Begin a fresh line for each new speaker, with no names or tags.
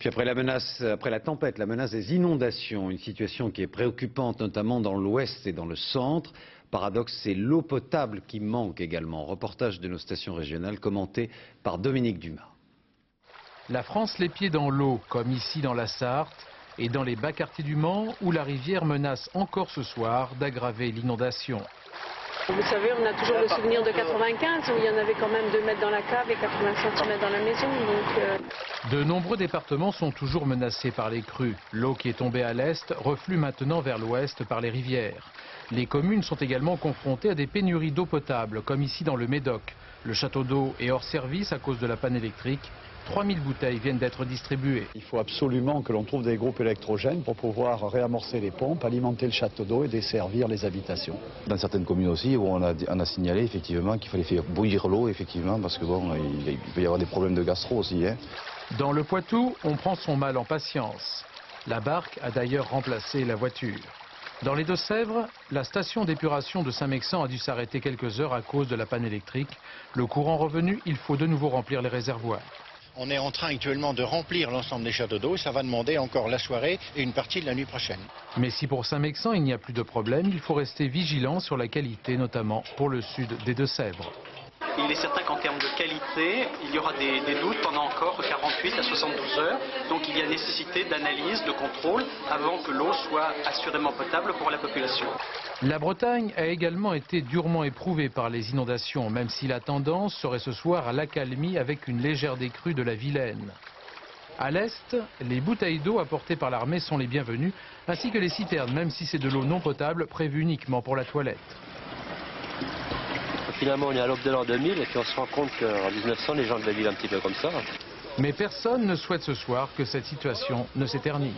Puis après la tempête, la menace des inondations, une situation qui est préoccupante notamment dans l'ouest et dans le centre. Paradoxe, c'est l'eau potable qui manque également. Reportage de nos stations régionales commenté par Dominique Dumas.
La France les pieds dans l'eau, comme ici dans la Sarthe et dans les bas quartiers du Mans, où la rivière menace encore ce soir d'aggraver l'inondation.
Vous savez, on a toujours le souvenir de 95 où il y en avait quand même 2 mètres dans la cave et 80 cm dans la maison.
De nombreux départements sont toujours menacés par les crues. L'eau qui est tombée à l'est reflue maintenant vers l'ouest par les rivières. Les communes sont également confrontées à des pénuries d'eau potable, comme ici dans le Médoc. Le château d'eau est hors service à cause de la panne électrique. 3000 bouteilles viennent d'être distribuées.
Il faut absolument que l'on trouve des groupes électrogènes pour pouvoir réamorcer les pompes, alimenter le château d'eau et desservir les habitations.
Dans certaines communes aussi, où on a signalé effectivement qu'il fallait faire bouillir l'eau, effectivement, parce que bon, il peut y avoir des problèmes de gastro aussi.
Dans le Poitou, on prend son mal en patience. La barque a d'ailleurs remplacé la voiture. Dans les Deux-Sèvres, la station d'épuration de Saint-Mexan a dû s'arrêter quelques heures à cause de la panne électrique. Le courant revenu, il faut de nouveau remplir les réservoirs.
On est en train actuellement de remplir l'ensemble des châteaux d'eau. Ça va demander encore la soirée et une partie de la nuit prochaine.
Mais si pour Saint-Mexan il n'y a plus de problème, il faut rester vigilant sur la qualité, notamment pour le sud des Deux-Sèvres.
Il est certain qu'en termes de qualité, il y aura des doutes pendant encore 48 à 72 heures. Donc il y a nécessité d'analyse, de contrôle, avant que l'eau soit assurément potable pour la population.
La Bretagne a également été durement éprouvée par les inondations, même si la tendance serait ce soir à l'accalmie avec une légère décrue de la Vilaine. À l'est, les bouteilles d'eau apportées par l'armée sont les bienvenues, ainsi que les citernes, même si c'est de l'eau non potable prévue uniquement pour la toilette.
Finalement, on est à l'aube de l'an 2000 et puis on se rend compte qu'en 1900, les gens devaient vivre un petit peu comme ça.
Mais personne ne souhaite ce soir que cette situation ne s'éternise.